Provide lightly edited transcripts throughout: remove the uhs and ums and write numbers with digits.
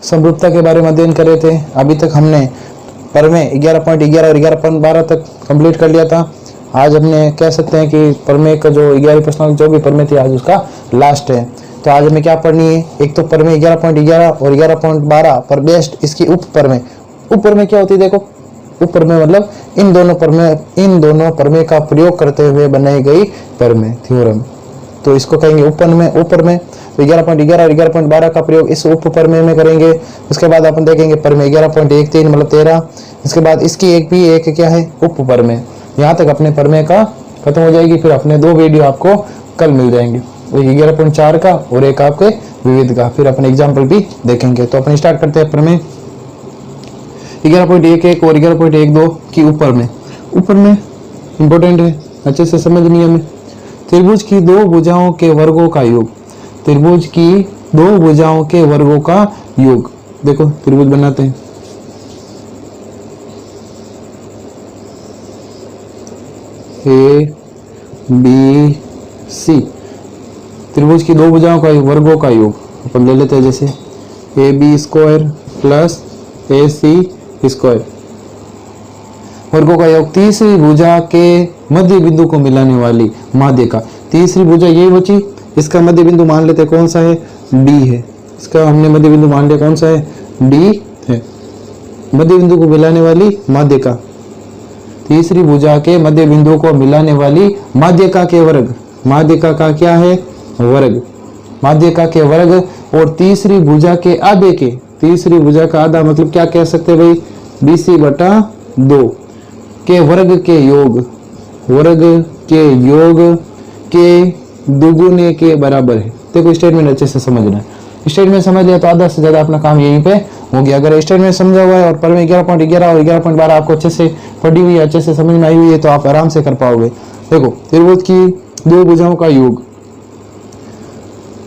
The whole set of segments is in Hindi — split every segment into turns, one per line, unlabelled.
समरूपता के बारे में अध्ययन कर रहे थे। अभी तक हमने प्रमेय 11.11 और 11.12 तक कंप्लीट कर लिया था। आज हमने कह सकते हैं कि प्रमेय का जो 11 प्रश्नों जो भी प्रमेय थी आज उसका लास्ट है। तो आज हमें क्या पढ़नी है, एक तो प्रमेय 11.11 और 11.12 पर बेस्ड इसकी उप प्रमेय। उप प्रमेय क्या होती है, देखो उप प्रमेय मतलब इन दोनों प्रमेय का प्रयोग करते हुए बनाई गई प्रमेय थ्योरम, तो इसको कहेंगे उप प्रमेय। उप प्रमेय 11.11 और 11.12 का प्रयोग इस उप प्रमेय में करेंगे। उसके बाद अपन देखेंगे प्रमेय 11.13 मतलब 13। इसके बाद इसकी एक क्या है, उप प्रमेय। यहाँ तक अपने प्रमेय का खत्म हो जाएगी। फिर अपने 2 वीडियो आपको कल मिल जाएंगे, एक 11.4 का और एक आपके विविध का। फिर अपने एग्जाम्पल भी देखेंगे। तो अपन स्टार्ट करते हैं प्रमेय 11.11 और 11.12 की ऊपर में। ऊपर में इंपॉर्टेंट है, अच्छे से समझनी है हमें। त्रिभुज की 2 भुजाओं के वर्गों का योग। त्रिभुज की 2 भुजाओं के वर्गों का योग। देखो त्रिभुज बनाते हैं, ए बी सी। त्रिभुज की 2 भुजाओं का वर्गों का योग अपन ले लेते हैं, जैसे A B square plus A C square. वर्गों का योग तीसरी भुजा के मध्य बिंदु को मिलाने वाली माध्य का। तीसरी भुजा यही बची, इसका मध्य बिंदु मान लेते कौन सा है, डी है। इसका हमने मध्य बिंदु मान लिया कौन सा है, डी है। मध्य बिंदु को मिलाने वाली माध्य का, तीसरी भुजा के मध्य बिंदु को मिलाने वाली माध्यिका के वर्ग। माध्यिका का क्या है, वर्ग। माध्यिका के वर्ग और तीसरी भुजा के आधे के, तीसरी भुजा का आधा मतलब क्या कह सकते हैं भाई, BC/2 के वर्ग के योग। वर्ग के योग के दुगुने के बराबर है। देखो स्टेटमेंट अच्छे से समझना है। स्टेटमेंट समझ लिया तो आधा से ज्यादा अपना काम यहीं पे हो गया। अगर स्टेटमेंट समझा हुआ है और प्रमेय 11.11 और 11.12 आपको अच्छे से पढ़ी हुई है, अच्छे से समझ में आई हुई है, तो आप आराम से कर पाओगे। देखो त्रिभुज की 2 भुजाओं का योग,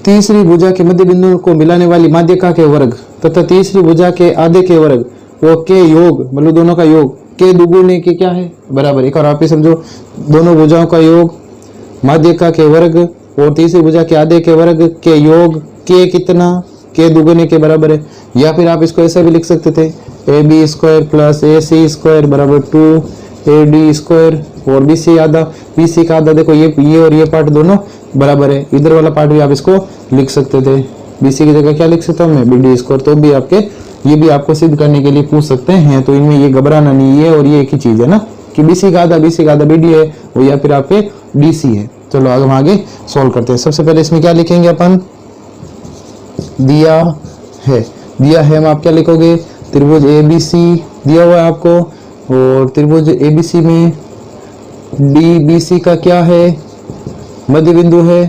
तीसरी भुजा के मध्य बिंदु को मिलाने वाली माध्यिका के वर्ग तथा तीसरी भुजा के आधे के वर्ग वो के योग मतलब दोनों का योग के दुगुने के क्या है, बराबर। एक और आप ही समझो, दोनों भुजाओं का योग, माध्यिका के वर्ग और तीसरी भुजा के आधे के वर्ग के योग के कितना, के दुगुने के बराबर है। या फिर आप इसको ऐसे भी लिख सकते थे, A B square plus A C square बराबर 2AD स्क्वायर और BC आधा, BC का आधा देखो ये और ये पार्ट दोनों बराबर है। इधर वाला पार्ट भी आप इसको लिख सकते थे, BC की जगह क्या लिख सकता हूँ मैं, BD स्क्वायर। तो भी आपके ये भी आपको सिद्ध करने के लिए पूछ सकते हैं, तो इनमें ये घबराना नहीं है। और ये एक ही चीज है ना कि BC का आधा BD है और या फिर आपके DC है। चलो हम आगे सॉल्व करते हैं। सबसे पहले इसमें क्या लिखेंगे अपन, दिया है हम आप क्या लिखोगे, त्रिभुज ABC दिया हुआ है आपको और त्रिभुज ABC में DBC का क्या है, मध्य बिंदु है।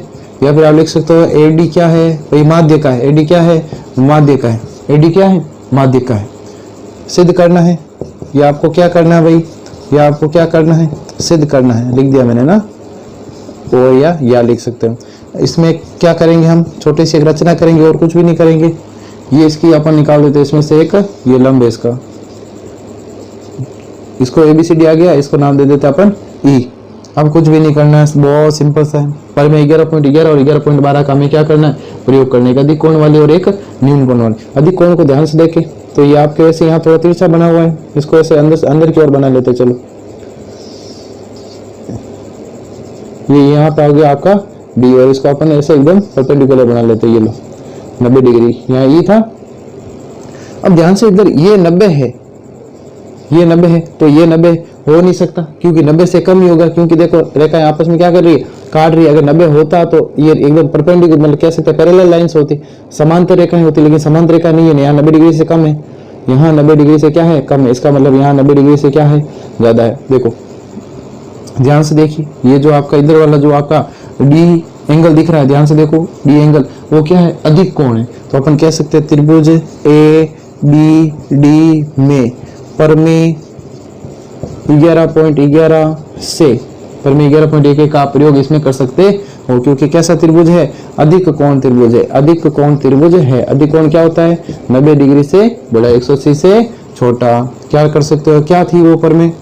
या फिर आप लिख सकते हो AD क्या है भाई, माध्य का है। AD क्या है, माध्य का है। AD क्या है, माध्य का है। सिद्ध करना है या आपको क्या करना है भाई, या आपको क्या करना है, सिद्ध करना है। लिख दिया मैंने ना, ओ या लिख सकते हो। इसमें क्या करेंगे हम, छोटी सी एक रचना करेंगे और कुछ भी नहीं करेंगे। ये इसकी अपन निकाल देते हैं, इसमें से एक ये लंब है इसका, इसको ABCD आ गया, इसको नाम दे देते अपन E। अब कुछ भी नहीं करना है, बहुत सिंपल सा है। पर में 11.11 और 11.12 का हमें क्या करना है, प्रयोग करने का। अधिक कोण वाली और एक न्यून कोण वाली। अधिक कोण को ध्यान से देखें तो ये आपके वैसे यहाँ थोड़ा तिरछा बना हुआ है, इसको ऐसे अंदर की ओर बना लेते। चलो ये यहाँ पे आ गया आपका D और इसको अपन ऐसे एकदम परपेंडिकुलर बना लेते। ये लो 90 डिग्री, यहाँ E था। अब ध्यान से इधर ये 90 है, ये 90 है, तो ये 90 हो नहीं सकता क्योंकि 90 से कम ही होगा। क्योंकि देखो रेखाएं आपस में क्या कर रही है, काट रही है। अगर 90 होता तो ये एकदम परपेंडिकुलर मतलब कह सकते हैं पैरेलल लाइंस होती, समांतर रेखाएं होती, लेकिन समांतर रेखा नहीं है। यहाँ 90 डिग्री से कम है, यहाँ 90 डिग्री से क्या है, कम है। इसका मतलब यहाँ 90 डिग्री से क्या है, ज्यादा है। देखो ध्यान से देखिए, ये जो आपका इधर वाला जो आपका डी एंगल दिख रहा है, ध्यान से देखो डी एंगल वो क्या है, अधिक कोण है। तो अपन कह सकते हैं त्रिभुज ABD में प्रमेय 11.11 से प्रमेय 11.11 का प्रयोग इसमें कर सकते हो, क्योंकि कैसा त्रिभुज है, अधिक कोण त्रिभुज है। अधिक कोण त्रिभुज है। अधिक कोण क्या होता है, 90 डिग्री से बड़ा 180 से छोटा। क्या कर सकते हो, क्या थी वो प्रमेय,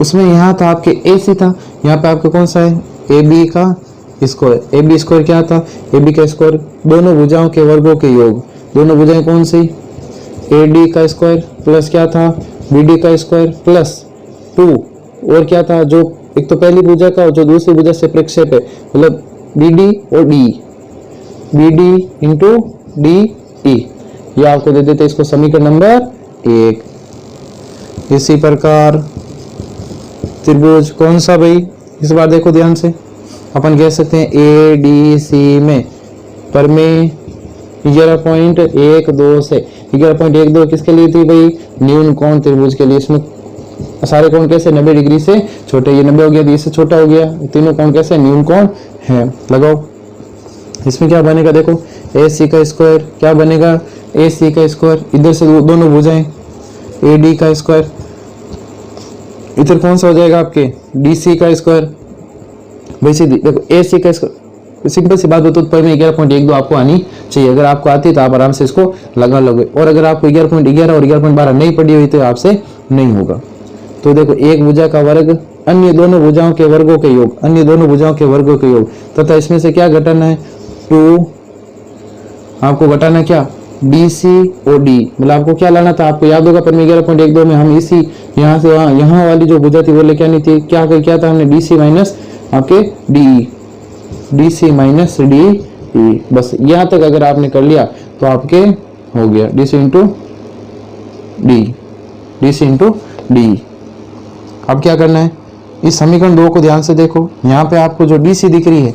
उसमें यहाँ था आपके AC था, यहाँ पे आपका कौन सा है, AB का स्क्वायर। AB स्क्वायर क्या था, AB का स्क्वायर दोनों भुजाओं के वर्गों के योग। दोनों भुजाएं कौन सी, ए डी का स्क्वायर प्लस क्या था, बी डी का स्क्वायर प्लस 2 और क्या था, जो एक तो पहली भुजा का और जो दूसरी भुजा से प्रक्षेप है, मतलब बी डी और D, B D into D E, ये आपको दे देते इसको समीकरण नंबर 1। इसी प्रकार त्रिभुज कौन सा भाई, इस बार देखो ध्यान से, अपन कह सकते हैं ए डी सी में प्रमेय 11.12 से 11.12 किसके लिए थी भाई, न्यून कोण त्रिभुज के लिए। इसमें सारे कोण कैसे 90 डिग्री से छोटे, ये 90 हो गया, इससे छोटा हो गया, तीनों कोण कैसे न्यून कोण है। लगाओ, इसमें क्या बनेगा देखो, ए सी का स्क्वायर क्या बनेगा, ए सी का स्क्वायर, इधर से दोनों भुजाएं ए डी का स्क्वायर, इधर कौन सा हो जाएगा आपके डी सी का स्क्वायर, वैसे देखो ए सी का स्क्वायर। सिंपल सी बात बताओ, पर में 11.12 आपको आनी चाहिए, अगर आपको आती है तो आप आराम से इसको लगा लोगे, और अगर आपको 11.11 और 11.12 नहीं पड़ी हुई तो आपसे नहीं होगा। तो देखो, एक भुजा का वर्ग अन्य दोनों भुजाओं के वर्गों के योग, अन्य दोनों भुजाओं के वर्गों के योग, तथा इसमें से क्या घटाना है, 2, आपको घटाना क्या, डी सी और डी, मतलब आपको क्या लाना था, आपको याद होगा पर में 11.12 में हम इसी यहाँ से यहाँ वाली जो भुजा थी वो लेके आनी थी, क्या था हमने, डी सी माइनस आपके D, D C minus D E, बस यहाँ तक अगर आपने कर लिया तो आपके हो गया D C into D, D C into D. अब क्या करना है, इस समीकरण 2 को ध्यान से देखो, यहाँ पे आपको जो डी सी दिख रही है,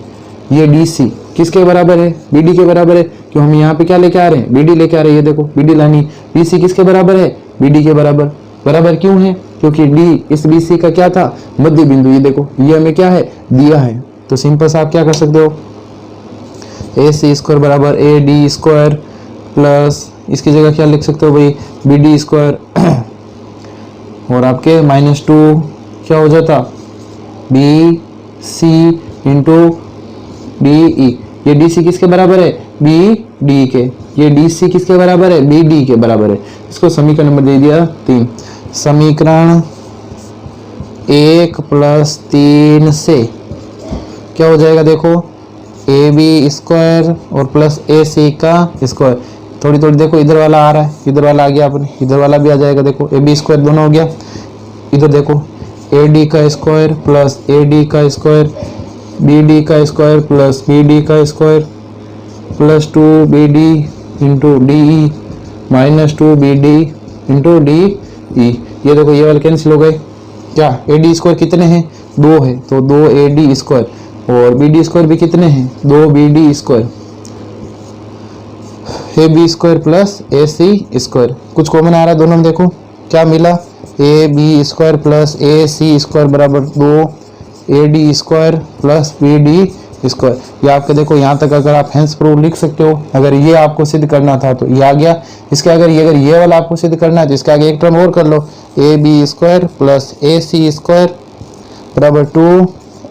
ये डी सी किसके बराबर है, बी डी के बराबर है, क्यों हम यहाँ पे क्या लेके आ रहे हैं, बी डी लेके आ रहे हैं, ये देखो बी डी लानी, डी सी किसके बराबर है, बी डी के बराबर, बराबर क्यों है, क्योंकि डी इस बी सी का क्या था, मध्य बिंदु, ये देखो ये हमें क्या है दिया है। तो सिंपल से आप क्या कर सकते हो, ए सी स्क्वायर बराबर ए डी स्क्वायर प्लस इसकी जगह क्या लिख सकते हो भाई, बी डी स्क्वायर और आपके -2 क्या हो जाता, B C into D E, ये डी सी किसके बराबर है, बी डी के, ये डी सी किसके बराबर है, बी डी के बराबर है। इसको समीकरण नंबर दे दिया 3। समीकरण 1 + 3 से क्या हो जाएगा, देखो ए बी स्क्वायर और प्लस ए सी का स्क्वायर, थोड़ी थोड़ी देखो इधर वाला आ रहा है, इधर वाला आ गया, अपने इधर वाला भी आ जाएगा, देखो ए बी स्क्वायर दोनों हो गया, इधर देखो ए डी का स्क्वायर प्लस ए डी का स्क्वायर, बी डी का स्क्वायर प्लस बी डी का square plus 2 B D into D E minus 2 B D into D E, ये देखो ये वाले कैंसिल हो गए, क्या ए डी स्क्वायर कितने हैं, 2 है, तो 2 ए डी स्क्वायर और बी डी स्क्वायर भी कितने हैं, 2 B D square, A B square plus A C square, कुछ कॉमन आ रहा है दोनों में, देखो क्या मिला, A B square plus A C square बराबर 2 A D square plus B D square. ये आपके देखो यहाँ तक अगर आप हेंस प्रूफ लिख सकते हो, अगर ये आपको सिद्ध करना था तो ये आ गया, इसके अगर ये वाला आपको सिद्ध करना है तो इसके आगे एक टर्म और कर लो, A B square plus A C square बराबर 2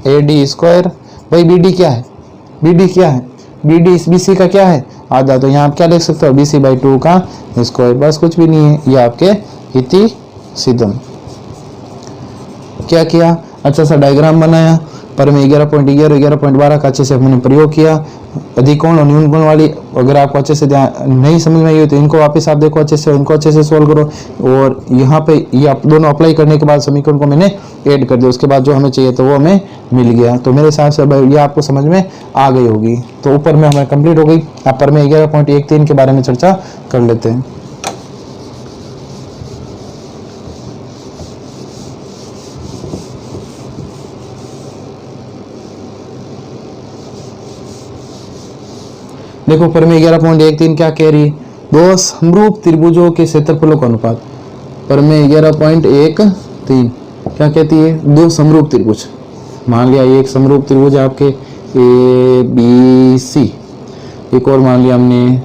ए डी स्क्वायर, भाई बी डी क्या है, बी डी क्या है, बी डी इस बी सी का क्या है आधा, तो यहाँ आप क्या लिख सकते हो, बी सी बाई 2 का स्क्वायर, बस कुछ भी नहीं है, ये आपके इति सिद्धम। क्या किया, अच्छा सा डायग्राम बनाया, पर में 11.11 11.12 का अच्छे से हमने प्रयोग किया, अधिक कोण और न्यून कोण वाली, अगर आपको अच्छे से नहीं समझ में आई हो तो इनको वापस आप देखो अच्छे से, इनको अच्छे से सोल्व करो, और यहाँ पे ये आप दोनों अप्लाई करने के बाद समीकरण को मैंने ऐड कर दिया, उसके बाद जो हमें चाहिए तो वो हमें मिल गया। तो मेरे हिसाब से ये आपको समझ में आ गई होगी। तो ऊपर में हमें कंप्लीट हो गई, आप पर में 11.13 के बारे में चर्चा कर लेते हैं। देखो पर में 11.13 क्या कह रही है, दो समरूप त्रिभुजों के क्षेत्रफलों का अनुपात। पर में 11.13 क्या कहती है, दो समरूप त्रिभुज, मान लिया एक समरूप त्रिभुज आपके ए बी सी, एक और मान लिया हमने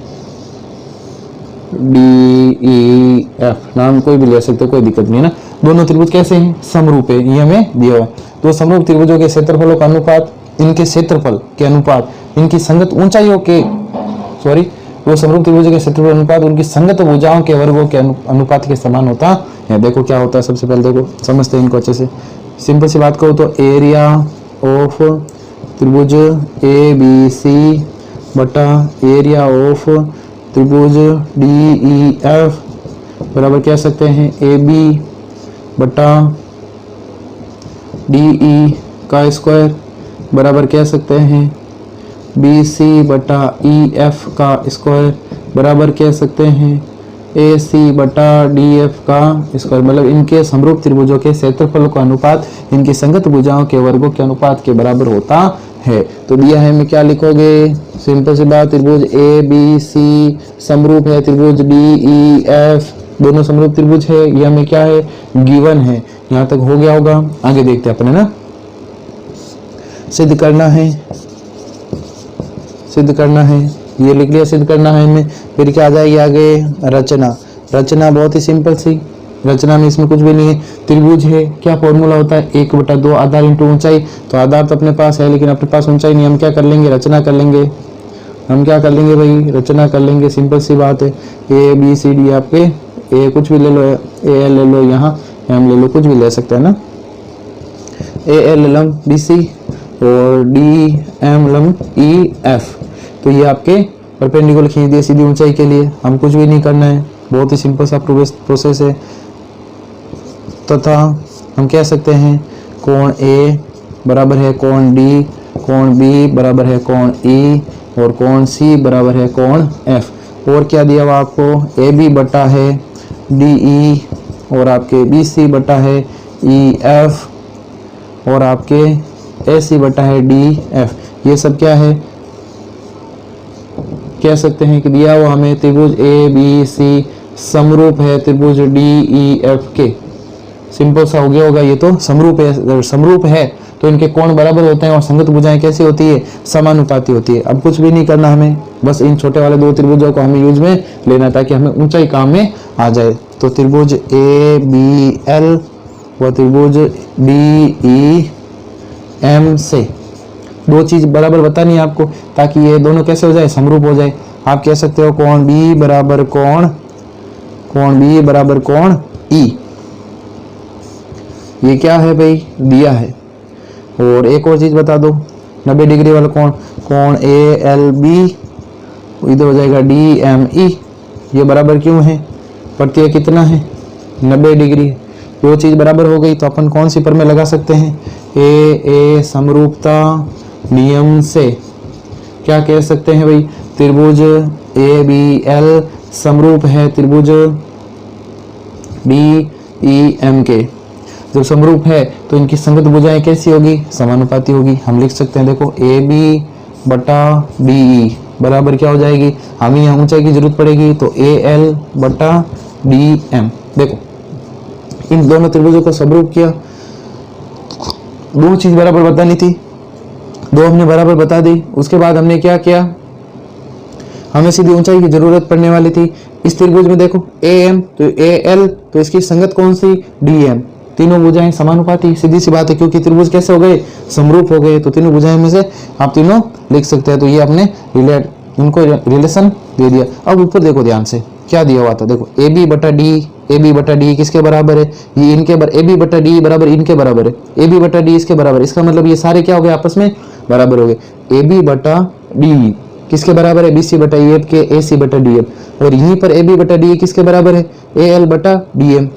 डी ई एफ, नाम कोई भी ले सकते, कोई दिक्कत नहीं है ना। दोनों त्रिभुज कैसे हैं, समरूप है, ये हमें दिया हुआ है। दो समरूप त्रिभुजों के क्षेत्रफलों का अनुपात, इनके क्षेत्रफल के अनुपात इनकी संगत ऊंचाइयों के वो समरूप त्रिभुजों के क्षेत्रफल अनुपात उनकी संगत भुजाओं के वर्गों के अनुपात के समान होता है। देखो क्या होता है, सबसे पहले देखो समझते हैं इनको अच्छे से। सिंपल सी बात करो तो एरिया ऑफ त्रिभुज ए बी सी बटा एरिया ऑफ त्रिभुज DEF बराबर कह सकते हैं AB बटा DE का स्क्वायर बराबर कह सकते हैं BC बटा EF का स्क्वायर बराबर कह सकते हैं AC बटा DF का स्क्वायर। मतलब इनके समरूप त्रिभुजों के क्षेत्रफल का अनुपात इनकी संगत भुजाओं के वर्गों के अनुपात के बराबर होता है। तो दिया है में क्या लिखोगे, सिंपल सी बात, त्रिभुज ABC समरूप है त्रिभुज DEF, दोनों समरूप त्रिभुज है, यह में क्या है गिवन है। यहाँ तक हो गया होगा, आगे देखते हैं अपने ना, सिद्ध करना है, सिद्ध करना है, ये लिख लिया सिद्ध करना है हमें। फिर क्या आ जाएगी आगे रचना, रचना बहुत ही सिंपल सी रचना में इसमें कुछ भी नहीं है, त्रिभुज है, क्या फॉर्मूला होता है 1/2 आधार इंटू ऊंचाई। तो आधार तो अपने पास है लेकिन अपने पास ऊंचाई नहीं, हम क्या कर लेंगे रचना कर लेंगे, हम क्या कर लेंगे भाई रचना कर लेंगे, सिंपल सी बात है। ABCD आपके ए कुछ भी ले लो, AL ले लो, यहाँ M ले लो, कुछ भी ले सकते हैं ना, AL लम BC और DM लम EF। तो ये आपके परपेंडिकुलर खींच दिए सीधी ऊंचाई के लिए, हम कुछ भी नहीं करना है, बहुत ही सिंपल सा प्रोसेस है। तथा हम कह सकते हैं कोण A बराबर है कोण D, कोण B बराबर है कोण E और कोण C बराबर है कोण F। और क्या दिया हुआ आपको AB बटा है DE और आपके BC बटा है EF और आपके AC बटा है DF। ये सब क्या है कह सकते हैं कि दिया हुआ हमें त्रिभुज ABC समरूप है त्रिभुज DEF के। सिंपल सा हो गया होगा, ये तो समरूप है, अगर समरूप है तो इनके कोण बराबर होते हैं और संगत भुजाएं कैसी होती है समानुपाती होती है। अब कुछ भी नहीं करना हमें, बस इन छोटे वाले दो त्रिभुजों को हमें यूज में लेना ताकि हमें ऊंचाई काम में आ जाए। तो त्रिभुज ABL व त्रिभुज DEM से दो चीज बराबर बतानी है आपको ताकि ये दोनों कैसे हो जाए समरूप हो जाए। आप कह सकते हो कोण B बराबर कोण E, ये क्या है भाई दिया है। और एक और चीज बता दो 90 डिग्री वाला कोण ALB इधर हो जाएगा DME, ये बराबर क्यों है प्रत्यय कितना है 90 डिग्री। वो चीज बराबर हो गई तो अपन कौन सी पर में लगा सकते हैं A समरूपता नियम से क्या कह सकते हैं भाई त्रिभुज ABL समरूप है त्रिभुज DEM के। जब समरूप है तो इनकी संगत भुजाएं कैसी होगी समानुपाती होगी। हम लिख सकते हैं देखो AB बटा DE बराबर क्या हो जाएगी, हमें यहाँ ऊंचाई की जरूरत पड़ेगी तो AL बटा DM। देखो इन दोनों त्रिभुजों को समरूप किया, दो चीज बराबर बतानी थी, दो हमने बराबर बता दी। उसके बाद हमने क्या किया, हमें सीधी ऊंचाई की जरूरत पड़ने वाली थी। इस त्रिभुज में देखो AM तो AL तो इसकी संगत कौन सी DM, तीनों भुजाएं समानुपाती, सीधी सी बात है क्योंकि त्रिभुज कैसे हो गए समरूप हो गए तो तीनों भुजाएं में से आप तीनों लिख सकते हैं। तो ये आपने इनको रिलेशन दे दिया। अब ऊपर देखो ध्यान से क्या दिया हुआ था, देखो AB बटा D किसके बराबर है, ये इनके AB बटा D बराबर इनके बराबर है, AB बटा D इसके बराबर। इसका मतलब ये सारे क्या हो गए आपस में बराबर हो गए। AB बटा D किसके बराबर है BC बटा EF के AC बटा DM और यहीं पर AB बटा D किसके बराबर है AL बटा DM।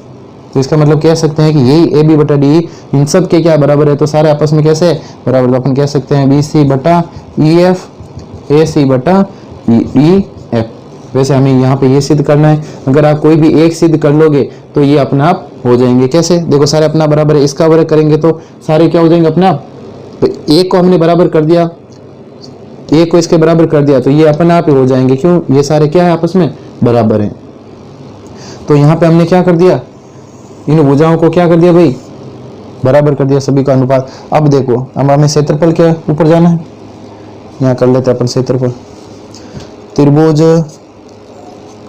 तो इसका मतलब कह सकते हैं कि यही AB बटा DE इन सब के क्या बराबर है, तो सारे आपस में कैसे बराबर, तो अपन कह सकते हैं BC बटा EF AC बटा EF। वैसे हमें यहाँ पे ये सिद्ध करना है, अगर आप कोई भी एक सिद्ध कर लोगे तो ये अपने आप हो जाएंगे। कैसे, देखो सारे अपना बराबर है, इसका वर्ग करेंगे तो सारे क्या हो जाएंगे अपने आप। तो एक को हमने बराबर कर दिया, एक को इसके बराबर कर दिया तो ये अपने आप ही हो जाएंगे, क्यों ये सारे क्या है आपस में बराबर हैं। तो यहाँ पे हमने क्या कर दिया, इन भुजाओं को क्या कर दिया भाई बराबर कर दिया सभी का अनुपात। अब देखो अब हमें क्षेत्रफल के ऊपर जाना है, यहाँ कर लेते हैं अपन क्षेत्रफल। त्रिभुज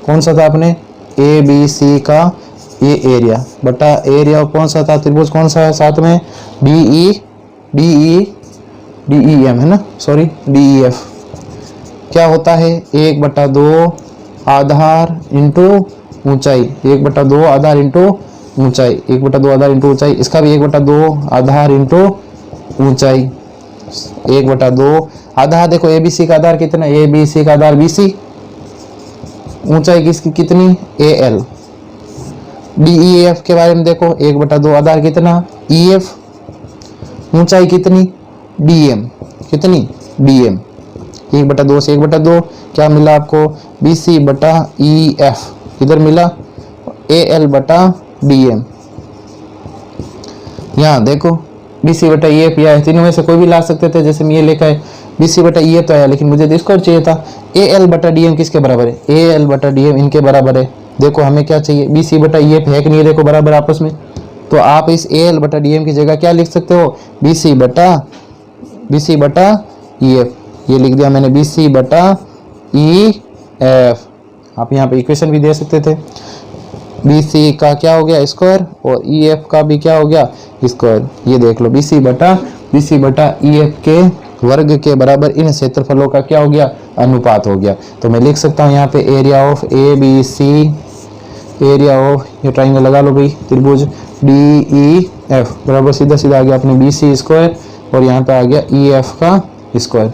कौन सा था अपने ABC का ये एरिया बटा एरिया कौन सा था, त्रिभुज कौन सा है साथ में DEM है ना, सॉरी DEF। क्या होता है 1/2 आधार इंटू ऊंचाई, 1/2 आधार इंटू ऊंचाई, 1/2 आधार इंटू ऊंचाई, इसका भी 1/2 आधार इंटू ऊंचाई, 1/2 आधार। देखो ABC का आधार कितना है, ABC का आधार BC ऊंचाई किसकी कितनी, A L. D E F के बारे में देखो, 1/2 आधार कितना, ई एफ, ऊंचाई कितनी, डी एम, कितनी, डी एम। 1/2 से 1/2 क्या मिला आपको, बी सी बटा ई एफ, किधर मिला, ए एल बटा डी एम। यहाँ देखो बी सी बटा ई एफ, या तीनों में से कोई भी ला सकते थे, जैसे मैं ये लेकर आए बी सी बटा ई एफ तो आया, लेकिन मुझे स्क्वायर चाहिए था। ए एल बटा डी एम किसके बराबर है, ए एल बटा डी एम इनके बराबर है। देखो हमें क्या चाहिए, बी सी बटा ई एफ है कि नहीं, देखो बराबर आपस में, तो आप इस ए एल बटा डी एम की जगह क्या लिख सकते हो, बी सी बटा ई एफ, ये लिख दिया मैंने, बी सी बटा ई एफ। आप यहाँ पे इक्वेशन भी दे सकते थे, बी सी का क्या हो गया स्क्वायर और ई एफ का भी क्या हो गया स्क्वायर। ये देख लो बी सी बटा ई एफ के वर्ग के बराबर इन क्षेत्रफलों का क्या हो गया, अनुपात हो गया। तो मैं लिख सकता हूँ यहाँ पे area of A B C, area of, ये ट्राइंगल लगा लो भाई, त्रिभुज डी ई एफ बराबर सीधा सीधा आ गया अपने बी सी स्क्वायर और यहाँ पे आ गया ई एफ का स्क्वायर।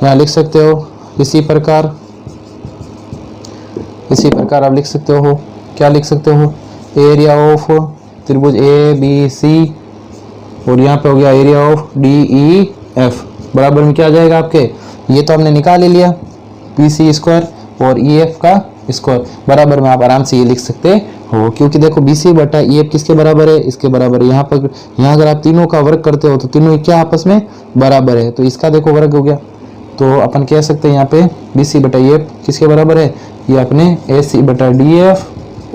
यहाँ लिख सकते हो इसी प्रकार आप लिख सकते हो, क्या लिख सकते हो, एरिया ऑफ त्रिभुज ए बी सी और यहाँ पे हो गया area of D E F बराबर में क्या आ जाएगा आपके, ये तो हमने निकाल ही लिया, बी सी स्क्वायर और ई एफ का स्क्वायर बराबर में आप आराम से ये लिख सकते हो, क्योंकि देखो बी सी बटा ई एफ किसके बराबर है, इसके बराबर है। यहाँ अगर आप तीनों का वर्ग करते हो तो तीनों क्या आपस में बराबर है, तो इसका देखो वर्ग हो गया, तो अपन कह सकते हैं यहाँ पे बी सी बटा ई एफ किसके बराबर है, ये अपने ए सी बटा डी एफ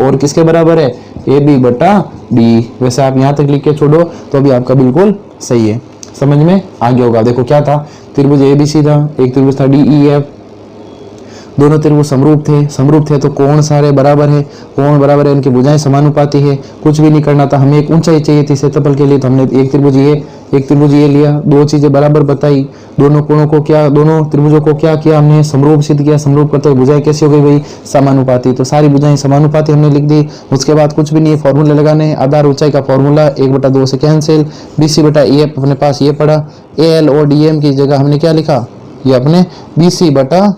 और किसके बराबर है, ए बी बटा डी। वैसे आप यहाँ तक लिख के छोड़ो तो अभी आपका बिल्कुल सही है, समझ में आ गया होगा। देखो क्या था, त्रिभुज ए बी सी था, एक त्रिभुज था डी ई एफ, दोनों त्रिभुज समरूप थे तो कोण सारे बराबर है, कोण बराबर है, इनकी भुजाएं समानुपाती है। कुछ भी नहीं करना था, हमें एक ऊंचाई चाहिए थी क्षेत्रफल के लिए, तो हमने एक त्रिभुज ये लिया, दो चीजें बराबर बताई, दोनों त्रिभुजों को क्या किया हमने, समरूप सिद्ध किया। समरूप करते हुए भुजाएं कैसी हो गई भाई, समानुपाती, तो सारी भुजाएं समानुपाती हमने लिख दी। उसके बाद कुछ भी नहीं, फॉर्मूले लगाने, आधार ऊंचाई का फॉर्मूला 1/2 से कैंसिल, बी सी बटा ई एफ अपने पास ये पड़ा, ए एल और डी एम की जगह हमने क्या लिखा, ये अपने बी सी बटा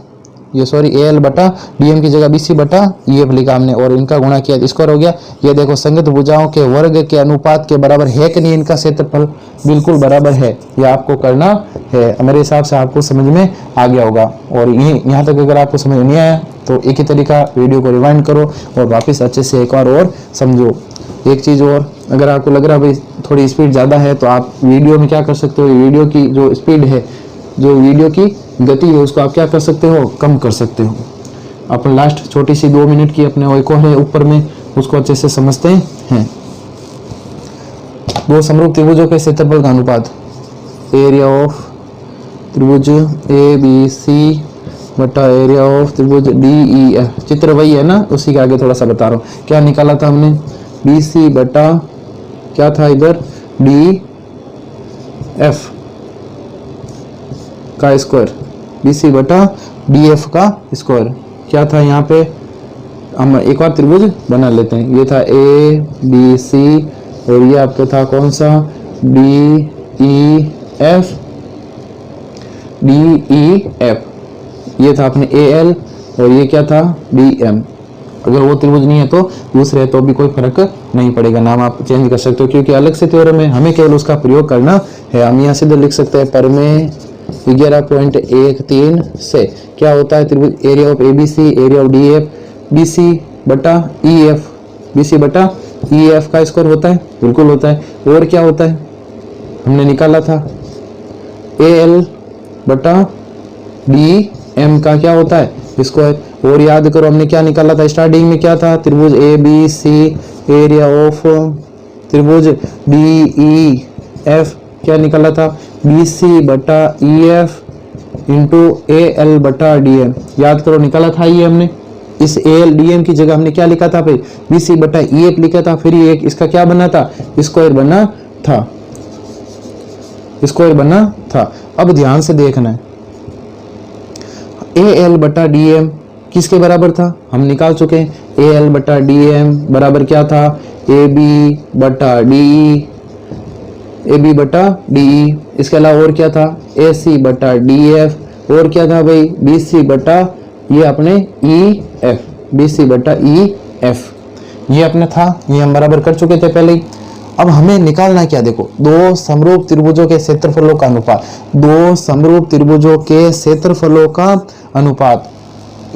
ए एल बटा डी एम की जगह बी सी बटा ई एफ लिखा हमने और इनका गुणा किया, स्क्वायर हो गया। ये देखो संगत भुजाओं के वर्ग के अनुपात के बराबर है कि नहीं, इनका क्षेत्रफल बिल्कुल बराबर है, ये आपको करना है। मेरे हिसाब से आपको समझ में आ गया होगा। और यहाँ तक अगर आपको समझ नहीं आया तो एक ही तरीका, वीडियो को रिवाइंड करो और वापस अच्छे से एक बार और समझो। एक चीज़ और, अगर आपको लग रहा है भाई थोड़ी स्पीड ज़्यादा है तो आप वीडियो में क्या कर सकते हो, वीडियो की जो स्पीड है, जो वीडियो की गति है, उसको आप क्या कर सकते हो, कम कर सकते हो। अपन लास्ट छोटी सी 2 मिनट की अपने एक और है ऊपर में, उसको अच्छे से समझते हैं। दो समरूप त्रिभुजों के क्षेत्रफल का अनुपात, एरिया ऑफ त्रिभुज ए बी सी बटा एरिया ऑफ त्रिभुज डी ई एफ, चित्र वही है ना, उसी के आगे थोड़ा सा बता रहा हूँ। क्या निकाला था हमने, बी सी बटा क्या था इधर, डी एफ का स्क्वायर, बी सी बटा डी एफ का स्क्वायर। क्या था यहाँ पे, हम एक और त्रिभुज बना लेते हैं। ये था ए बी सी और ये आपका था कौन सा, डी ई एफ, ये था अपने ए एल और ये क्या था, डी एम। अगर वो त्रिभुज नहीं है तो दूसरे, तो भी कोई फर्क नहीं पड़ेगा, नाम आप चेंज कर सकते हो, क्योंकि अलग से थ्योरम है, हमें केवल उसका प्रयोग करना है। हम यहाँ सीधे लिख सकते हैं परमेय 11.13 से क्या होता है, त्रिभुज area of ABC, area of D F, B C बटा ई एफ का स्क्वायर होता है, बिल्कुल होता है। और क्या होता है, हमने निकाला था ए एल बटा डी एम का क्या होता है, स्क्वायर। और याद करो हमने क्या निकाला था स्टार्टिंग में, क्या था, त्रिभुज A B C, area of त्रिभुज डी ई एफ क्या निकाला था, बी सी बटा E F into A L बटा डी एम। याद करो निकाला था ये हमने, इस ए एल डी एम की जगह हमने क्या लिखा था भाई, बी सी बटा ई एफ लिखा था, फिर ये इसका क्या बना था, स्क्वायर बना था। अब ध्यान से देखना है, ए एल बटा डी एम किसके बराबर था, हम निकाल चुके हैं। ए एल बटा डी एम बराबर क्या था, ए बी बटा डी ई। इसके अलावा और क्या था, ए सी बटा डी एफ, और क्या था भाई, बी सी बटा ये अपने ई एफ, बी सी बटा ई एफ, ये अपने था, ये हम बराबर कर चुके थे पहले ही। अब हमें निकालना है क्या, देखो दो समरूप त्रिभुजों के क्षेत्रफलों का अनुपात, दो समरूप त्रिभुजों के क्षेत्रफलों का अनुपात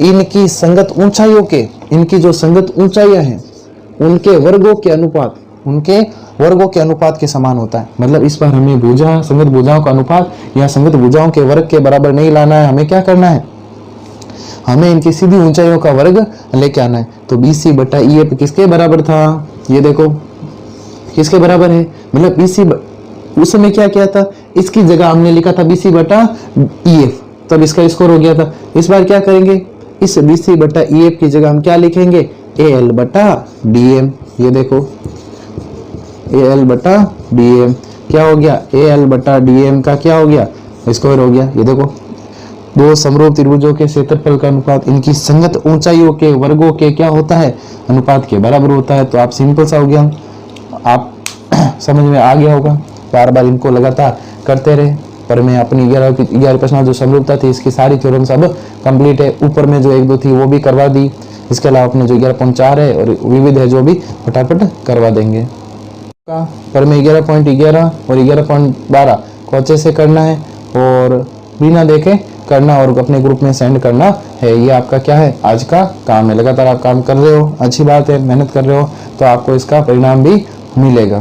इनकी संगत ऊंचाइयों के, इनकी जो संगत ऊंचाइयां हैं उनके वर्गों के अनुपात, उनके वर्गों के अनुपात के समान होता है। मतलब इस बार हमें भुजा, संगत भुजाओं का अनुपात या संगत भुजाओं के वर्ग के बराबर नहीं लाना है, हमें क्या करना है, हमें इनकी सीधी ऊंचाइयों का वर्ग लेके आना है। तो बी सी बटा ई एफ किसके बराबर था, ये देखो किसके बराबर है, मतलब बी सी, उस समय क्या किया था, इसकी जगह हमने लिखा था बी सी बटा ई एफ, तब इसका स्कोर हो गया था। इस बार क्या करेंगे, इस बी सी बटा ई एफ की जगह हम क्या लिखेंगे, ए एल बटा डी एम, ये देखो ए एल बटा डी एम क्या हो गया, ए एल बटा डी एम का क्या हो गया, स्क्वायर हो गया। ये देखो दो समरूप त्रिभुजों के क्षेत्रफल का अनुपात इनकी संगत ऊंचाइयों के वर्गों के क्या होता है, अनुपात के बराबर होता है। तो आप सिंपल सा हो गया, आप समझ में आ गया होगा। बार बार इनको लगातार करते रहे, पर मैं अपनी 11 प्रश्न जो समरूपता थी इसकी सारी थ्योरम सब कंप्लीट है। ऊपर में जो 1 2 थी वो भी करवा दी, इसके अलावा अपने जो 11.4 है और विविध है जो भी फटाफट करवा देंगे। पर में 11.11 और 11.12 को अच्छे से करना है और बिना देखे करना और अपने ग्रुप में सेंड करना है। ये आपका क्या है, आज का काम है। लगातार आप काम कर रहे हो, अच्छी बात है, मेहनत कर रहे हो तो आपको इसका परिणाम भी मिलेगा।